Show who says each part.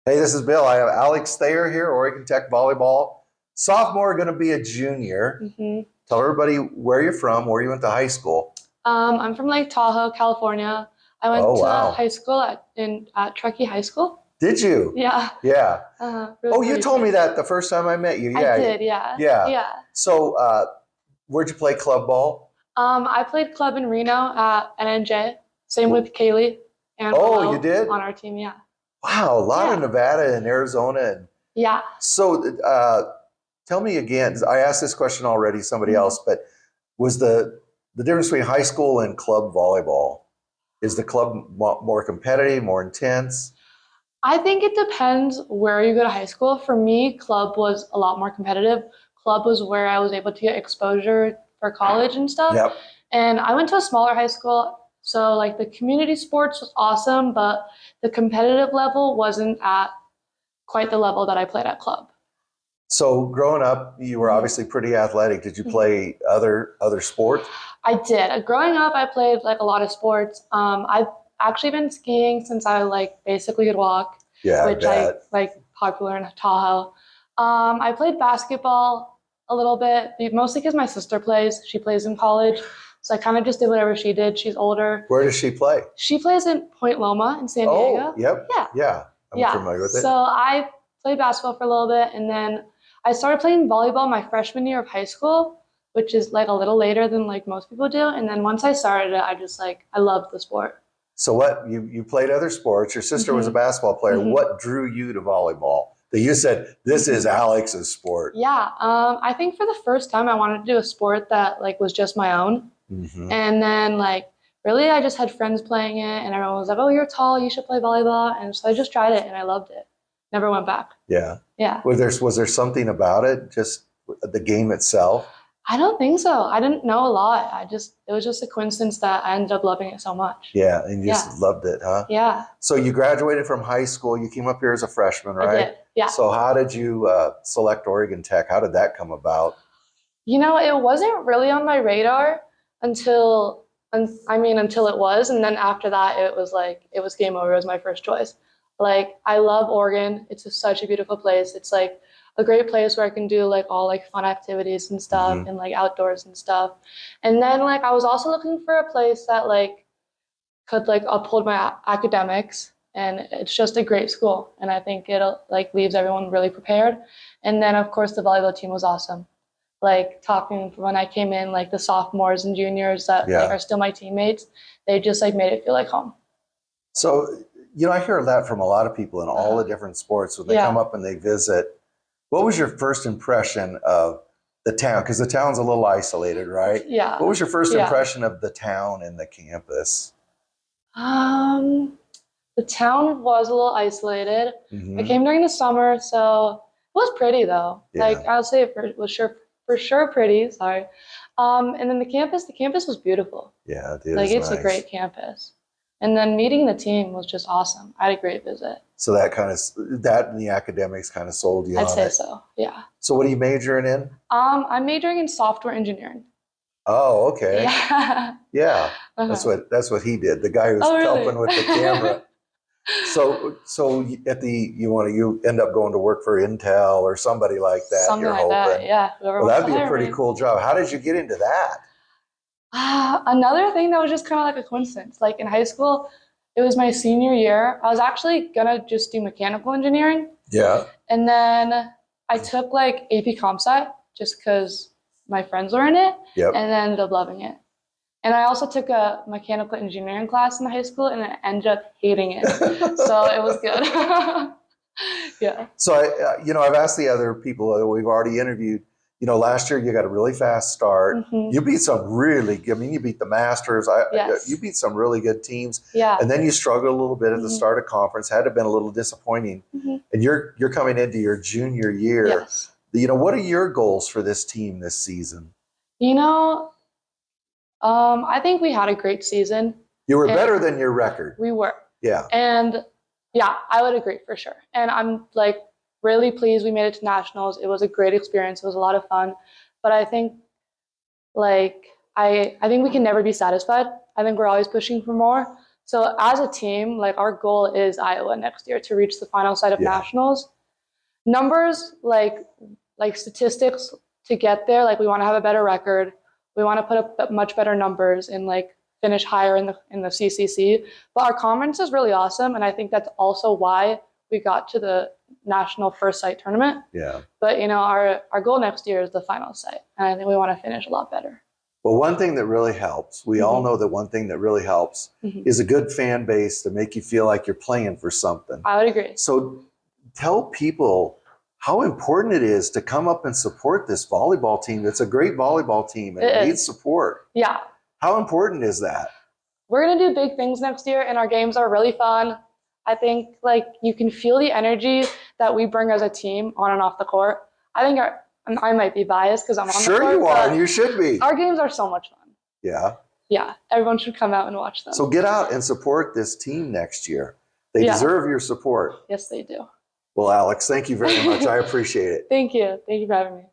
Speaker 1: Hey, this is Bill. I have Aleks Thayer here, Oregon Tech Volleyball. Sophomore, going to be a junior. Tell everybody where you're from, where you went to high school.
Speaker 2: I'm from Lake Tahoe, California. I
Speaker 1: Oh,
Speaker 2: went to
Speaker 1: wow.
Speaker 2: high school at Truckee High School.
Speaker 1: Did you?
Speaker 2: Yeah.
Speaker 1: Yeah.
Speaker 2: Really
Speaker 1: Oh, you
Speaker 2: pretty
Speaker 1: told me
Speaker 2: place.
Speaker 1: that the first time I met you.
Speaker 2: I
Speaker 1: Yeah.
Speaker 2: did, yeah.
Speaker 1: Yeah.
Speaker 2: Yeah.
Speaker 1: So, where'd you play club ball?
Speaker 2: I played club in Reno at NNJ. Same with Kaylee and
Speaker 1: Oh, you
Speaker 2: Willow
Speaker 1: did?
Speaker 2: on our team, yeah.
Speaker 1: Wow, a lot of
Speaker 2: Yeah.
Speaker 1: Nevada and Arizona.
Speaker 2: Yeah.
Speaker 1: So, tell me again. I asked this question already, somebody else, but was the difference between high school and club volleyball? Is the club more competitive, more intense?
Speaker 2: I think it depends where you go to high school. For me, club was a lot more competitive. Club was where I was able to get exposure for college and stuff.
Speaker 1: Yep.
Speaker 2: And I went to a smaller high school, so like the community sports was awesome, but the competitive level wasn't at quite the level that I played at club.
Speaker 1: So growing up, you were obviously pretty athletic. Did you play other sports?
Speaker 2: I did. Growing up, I played like a lot of sports. I've actually been skiing since I like basically could walk,
Speaker 1: Yeah, I
Speaker 2: which I
Speaker 1: bet.
Speaker 2: like popular in Tahoe. I played basketball a little bit, mostly because my sister plays. She plays in college, so I kind of just did whatever she did. She's older.
Speaker 1: Where does she play?
Speaker 2: She plays in Point Loma in San
Speaker 1: Oh,
Speaker 2: Diego.
Speaker 1: yep.
Speaker 2: Yeah,
Speaker 1: Yeah, I'm
Speaker 2: yeah.
Speaker 1: familiar with it.
Speaker 2: So I played basketball for a little bit, and then I started playing volleyball my freshman year of high school, which is like a little later than like most people do. And then once I started it, I just like I loved the sport.
Speaker 1: So what you played other sports. Your sister was a
Speaker 2: hmm
Speaker 1: basketball player.
Speaker 2: hmm
Speaker 1: What drew you to volleyball? That you said this is Alex's sport.
Speaker 2: Yeah, I think for the first time I wanted to do a sport that like was just my own.
Speaker 1: Hmm.
Speaker 2: And then like really I just had friends playing it and everyone was like, "Oh, you're tall, you should play volleyball." And so I just tried it and I loved it. Never went back.
Speaker 1: Yeah.
Speaker 2: Yeah.
Speaker 1: Was there something about it? Just the game itself?
Speaker 2: I don't think so. I didn't know a lot. It was just a coincidence that I ended up loving it so much.
Speaker 1: Yeah, and you
Speaker 2: Yeah.
Speaker 1: just loved it, huh?
Speaker 2: Yeah,
Speaker 1: So you graduated from high school. You came up here as a freshman,
Speaker 2: I
Speaker 1: right?
Speaker 2: did. Yeah.
Speaker 1: So how did you select Oregon Tech? How did that come about?
Speaker 2: It wasn't really on my radar until, until it was. And then after that, it was like, it was game over. It was my first choice. Like, I love Oregon. It's such a beautiful place. It's like a great place where I can do like all like fun activities and stuff
Speaker 1: Hmm.
Speaker 2: and like outdoors and stuff. And then like, I was also looking for a place that like could like uphold my academics. And it's just a great school. And I think it'll like leaves everyone really prepared. And then, of course, the volleyball team was awesome, like talking when I came in, like the sophomores and juniors that like
Speaker 1: Yeah.
Speaker 2: are still my teammates, they just like made it feel like home.
Speaker 1: So, I hear that from a lot of people in all the
Speaker 2: Uh-huh.
Speaker 1: different sports when they come
Speaker 2: Yeah.
Speaker 1: up and they visit. What was your first impression of the town? Because the town's a little isolated, right?
Speaker 2: Yeah.
Speaker 1: What was your first
Speaker 2: Yeah.
Speaker 1: impression of the town and the campus?
Speaker 2: Um, the town was a little isolated. I
Speaker 1: Hmm.
Speaker 2: came during the summer, so it was pretty though. Like
Speaker 1: Yeah.
Speaker 2: I would say it was for sure pretty. Sorry. And then the campus was beautiful.
Speaker 1: Yeah, it
Speaker 2: Like
Speaker 1: is
Speaker 2: it's a
Speaker 1: nice.
Speaker 2: great campus. And then meeting the team was just awesome. I had a great visit.
Speaker 1: So that and the academics kind of sold you
Speaker 2: I'd
Speaker 1: on
Speaker 2: say
Speaker 1: it.
Speaker 2: so. Yeah.
Speaker 1: So what are you majoring in?
Speaker 2: I'm majoring in software engineering.
Speaker 1: Oh, okay.
Speaker 2: Yeah.
Speaker 1: Yeah.
Speaker 2: Uh-huh.
Speaker 1: That's what he did. The guy who's
Speaker 2: Oh,
Speaker 1: helping
Speaker 2: really?
Speaker 1: with the camera. So you end up going to work for Intel or somebody like that,
Speaker 2: Something
Speaker 1: you're
Speaker 2: like that.
Speaker 1: hoping.
Speaker 2: Yeah. Whoever
Speaker 1: Well,
Speaker 2: wants
Speaker 1: that'd
Speaker 2: to
Speaker 1: be a
Speaker 2: hire
Speaker 1: pretty
Speaker 2: me.
Speaker 1: cool job. How did you get into that?
Speaker 2: Another thing that was just kind of like a coincidence. Like in high school, it was my senior year. I was actually gonna just do mechanical engineering,
Speaker 1: Yeah.
Speaker 2: and then I took like AP Comp Sci just because my friends were in it,
Speaker 1: Yep.
Speaker 2: and then ended up loving it. And I also took a mechanical engineering class in high school, and I ended up hating it. So it was good. Yeah.
Speaker 1: So I've asked the other people that we've already interviewed. Last year you got a really fast start.
Speaker 2: hmm
Speaker 1: You beat some you beat the Masters.
Speaker 2: Yes.
Speaker 1: You beat some really good teams,
Speaker 2: Yeah.
Speaker 1: and then you struggled a little bit at the
Speaker 2: hmm
Speaker 1: start of conference. Had to have been a little disappointing.
Speaker 2: hmm
Speaker 1: And you're coming into your junior year.
Speaker 2: Yes.
Speaker 1: What are your goals for this team this season?
Speaker 2: You know, I think we had a great season.
Speaker 1: You were
Speaker 2: And
Speaker 1: better than your record.
Speaker 2: we were.
Speaker 1: Yeah.
Speaker 2: And yeah, I would agree for sure. And I'm like really pleased we made it to nationals. It was a great experience. It was a lot of fun. But I think like I think we can never be satisfied. I think we're always pushing for more. So as a team, like our goal is Iowa next year to reach the final side of nationals. Numbers, like statistics to get there, like we want to have a better record. We want to put up much better numbers and like finish higher in the CCC. But our conference is really awesome, and I think that's also why we got to the national first site tournament.
Speaker 1: Yeah.
Speaker 2: But you know, our goal next year is the final site, and I think we want to finish a lot better.
Speaker 1: Well, one thing that really helps, we all know that one thing that really helps is a good fan base to make you feel like you're playing for something.
Speaker 2: I would agree.
Speaker 1: So tell people how important it is to come up and support this volleyball team. It's a great volleyball team and it needs support.
Speaker 2: Yeah.
Speaker 1: How important is that? We're
Speaker 2: going to do big things next year, and our games are really fun. I think like you can feel the energy that we bring as a team on and off the court. I think I might be biased because I'm on the court.
Speaker 1: Sure you are, and you should be.
Speaker 2: Our games are so much fun.
Speaker 1: Yeah.
Speaker 2: Yeah, everyone should come out and watch them.
Speaker 1: So get out and support this team next year. They deserve your support.
Speaker 2: Yes, they do.
Speaker 1: Well, Aleks, thank you very much. I appreciate it.
Speaker 2: Thank you. Thank you for having me.